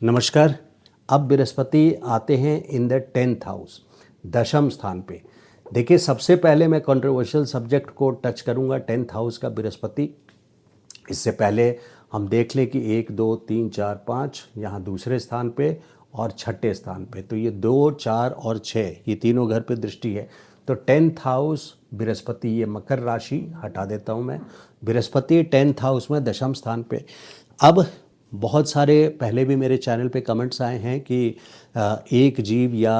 नमस्कार। अब बृहस्पति आते हैं इन द 10th हाउस, दशम स्थान पे। देखिए, सबसे पहले मैं कंट्रोवर्शियल सब्जेक्ट को टच करूंगा, 10th हाउस का बृहस्पति। इससे पहले हम देख लें कि 1 2 3 4 5 यहाँ दूसरे स्थान पे और छठे स्थान पे, तो ये 2 4 और 6 ये तीनों घर पे दृष्टि है। तो 10th हाउस बृहस्पति, ये मकर राशि हटा देता हूँ मैं। बृहस्पति 10th हाउस में दशम स्थान पे। अब बहुत सारे पहले भी मेरे चैनल पे कमेंट्स आए हैं कि एक जीव या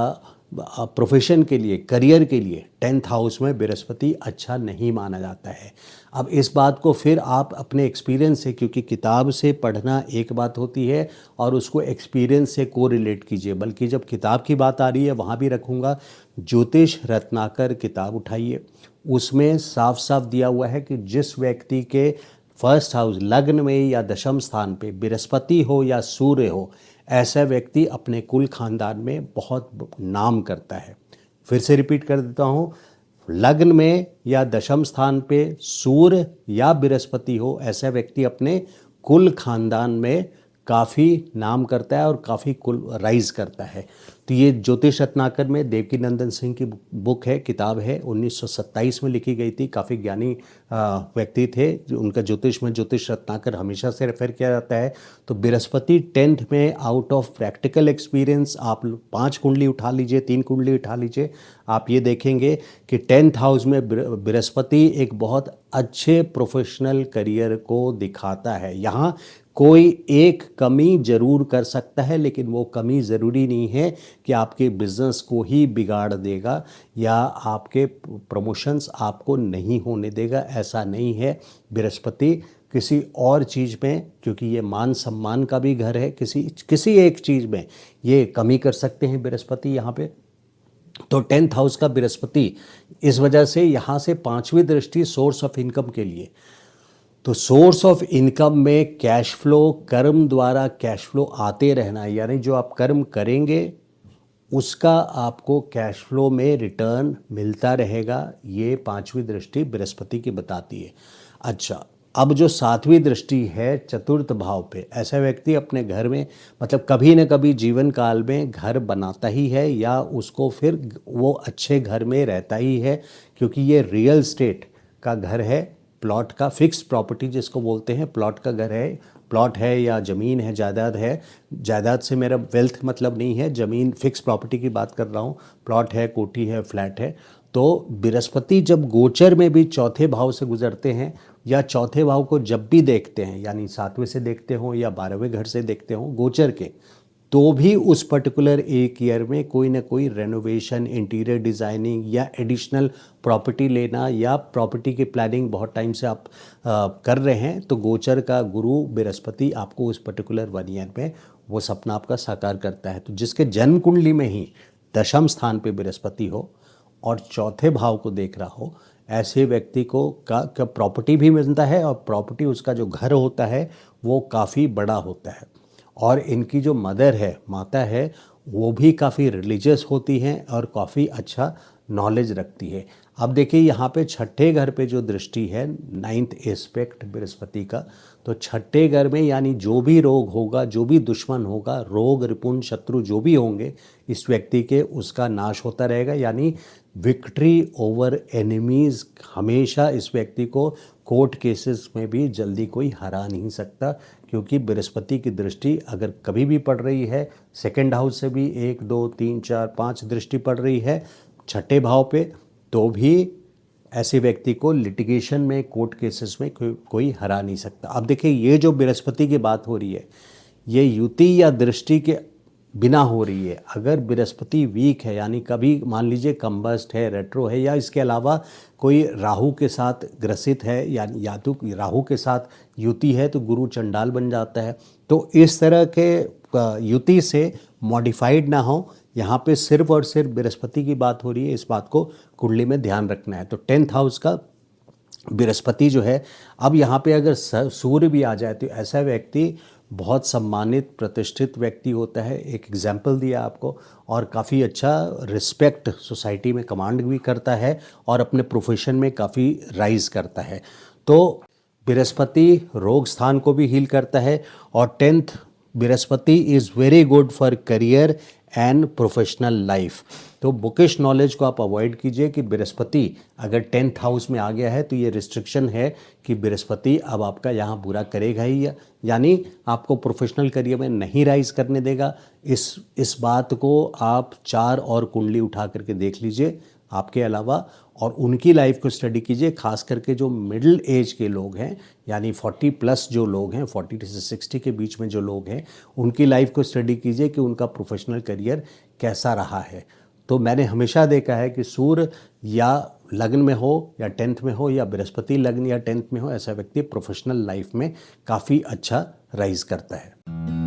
प्रोफेशन के लिए, करियर के लिए 10th हाउस में बृहस्पति अच्छा नहीं माना जाता है। अब इस बात को फिर आप अपने एक्सपीरियंस से, क्योंकि किताब से पढ़ना एक बात होती है और उसको एक्सपीरियंस से को रिलेट कीजिए, बल्कि जब किताब की बात आ रही है वहाँ भी रखूँगा। ज्योतिष रत्नाकर किताब उठाइए, उसमें साफ साफ दिया हुआ है कि जिस व्यक्ति के फर्स्ट हाउस लग्न में या दशम स्थान पे बृहस्पति हो या सूर्य हो, ऐसा व्यक्ति अपने कुल खानदान में बहुत नाम करता है। फिर से रिपीट कर देता हूँ, लग्न में या दशम स्थान पे सूर्य या बृहस्पति हो, ऐसा व्यक्ति अपने कुल खानदान में काफ़ी नाम करता है और काफ़ी कुल राइज करता है। तो ये ज्योतिष रत्नाकर में देवकी नंदन सिंह की बुक है, किताब है, 1927 में लिखी गई थी। काफ़ी ज्ञानी व्यक्ति थे, उनका ज्योतिष में ज्योतिष रत्नाकर हमेशा से रेफर किया जाता है। तो बृहस्पति 10th में आउट ऑफ प्रैक्टिकल एक्सपीरियंस आप 5 कुंडली उठा लीजिए, 3 कुंडली उठा लीजिए, आप ये देखेंगे कि 10th हाउस में बृहस्पति एक बहुत अच्छे प्रोफेशनल करियर को दिखाता है। यहाँ कोई एक कमी जरूर कर सकता है, लेकिन वो कमी ज़रूरी नहीं है कि आपके बिजनेस को ही बिगाड़ देगा या आपके प्रमोशंस आपको नहीं होने देगा, ऐसा नहीं है। बृहस्पति किसी और चीज़ में, क्योंकि ये मान सम्मान का भी घर है, किसी एक चीज़ में ये कमी कर सकते हैं बृहस्पति यहाँ पे। तो 10th हाउस का बृहस्पति इस वजह से यहाँ से 5वीं दृष्टि सोर्स ऑफ इनकम के लिए। तो सोर्स ऑफ इनकम में कैश फ्लो, कर्म द्वारा कैश फ्लो आते रहना, यानी जो आप कर्म करेंगे उसका आपको कैश फ्लो में रिटर्न मिलता रहेगा, ये 5वीं दृष्टि बृहस्पति की बताती है। अच्छा, अब जो 7वीं दृष्टि है चतुर्थ भाव पे, ऐसा व्यक्ति अपने घर में, मतलब कभी न कभी जीवन काल में घर बनाता ही है या उसको फिर वो अच्छे घर में रहता ही है, क्योंकि ये रियल स्टेट का घर है, प्लॉट का, फिक्स प्रॉपर्टी जिसको बोलते हैं, प्लॉट का घर है, प्लॉट है या ज़मीन है, जायदाद है। जायदाद से मेरा वेल्थ मतलब नहीं है, ज़मीन फिक्स प्रॉपर्टी की बात कर रहा हूँ। प्लॉट है, कोठी है, फ्लैट है। तो बृहस्पति जब गोचर में भी चौथे भाव से गुजरते हैं या चौथे भाव को जब भी देखते हैं, यानी 7वें से देखते हो या 12वें घर से देखते हो गोचर के, तो भी उस पर्टिकुलर एक ईयर में कोई ना कोई रेनोवेशन, इंटीरियर डिज़ाइनिंग या एडिशनल प्रॉपर्टी लेना या प्रॉपर्टी की प्लानिंग बहुत टाइम से आप कर रहे हैं, तो गोचर का गुरु बृहस्पति आपको उस पर्टिकुलर 1 ईयर में वो सपना आपका साकार करता है। तो जिसके जन्म कुंडली में ही दशम स्थान पे बृहस्पति हो और चौथे भाव को देख रहा हो, ऐसे व्यक्ति को का प्रॉपर्टी भी मिलता है और प्रॉपर्टी, उसका जो घर होता है वो काफ़ी बड़ा होता है। और इनकी जो मदर है, माता है, वो भी काफ़ी रिलीजियस होती हैं और काफ़ी अच्छा नॉलेज रखती है। अब देखिए यहाँ पे छठे घर पे जो दृष्टि है, 9th एस्पेक्ट बृहस्पति का, तो छठे घर में यानी जो भी रोग होगा, जो भी दुश्मन होगा, रोग रिपुण शत्रु जो भी होंगे इस व्यक्ति के, उसका नाश होता रहेगा, यानी विक्ट्री ओवर एनिमीज़। हमेशा इस व्यक्ति को कोर्ट केसेस में भी जल्दी कोई हरा नहीं सकता, क्योंकि बृहस्पति की दृष्टि अगर कभी भी पड़ रही है, सेकंड हाउस से भी 1 2 3 4 5 दृष्टि पड़ रही है छठे भाव पे, तो भी ऐसे व्यक्ति को लिटिगेशन में, कोर्ट केसेस में कोई हरा नहीं सकता। अब देखिए, ये जो बृहस्पति की बात हो रही है, ये युति या दृष्टि के बिना हो रही है। अगर बृहस्पति वीक है, यानी कभी मान लीजिए कंबस्ट है, रेट्रो है, या इसके अलावा कोई राहु के साथ ग्रसित है, या तो राहु के साथ युति है, तो गुरु चंडाल बन जाता है। तो इस तरह के युति से मॉडिफाइड ना हो, यहाँ पे सिर्फ और सिर्फ बृहस्पति की बात हो रही है, इस बात को कुंडली में ध्यान रखना है। तो 10th हाउस का बृहस्पति जो है, अब यहाँ पे अगर सूर्य भी आ जाए तो ऐसा व्यक्ति बहुत सम्मानित प्रतिष्ठित व्यक्ति होता है। एक एग्जाम्पल दिया आपको, और काफ़ी अच्छा रिस्पेक्ट सोसाइटी में कमांड भी करता है और अपने प्रोफेशन में काफ़ी राइज करता है। तो बृहस्पति रोग स्थान को भी हील करता है और 10th Brihaspati is very good for career and professional life. तो बुकिश नॉलेज को आप अवॉइड कीजिए कि बृहस्पति अगर 10th हाउस में आ गया है तो ये रिस्ट्रिक्शन है कि बृहस्पति अब आपका यहाँ बुरा करेगा ही, यानी आपको प्रोफेशनल करियर में नहीं राइज करने देगा। इस बात को आप 4 और कुंडली उठा करके देख लीजिए आपके अलावा, और उनकी लाइफ को स्टडी कीजिए, खास करके जो मिडिल एज के लोग हैं, यानी 40 प्लस जो लोग हैं, 40 से 60 के बीच में जो लोग हैं, उनकी लाइफ को स्टडी कीजिए कि उनका प्रोफेशनल करियर कैसा रहा है। तो मैंने हमेशा देखा है कि सूर्य या लग्न में हो या 10th में हो या बृहस्पति लग्न या 10th में हो, ऐसा व्यक्ति प्रोफेशनल लाइफ में काफ़ी अच्छा राइज करता है।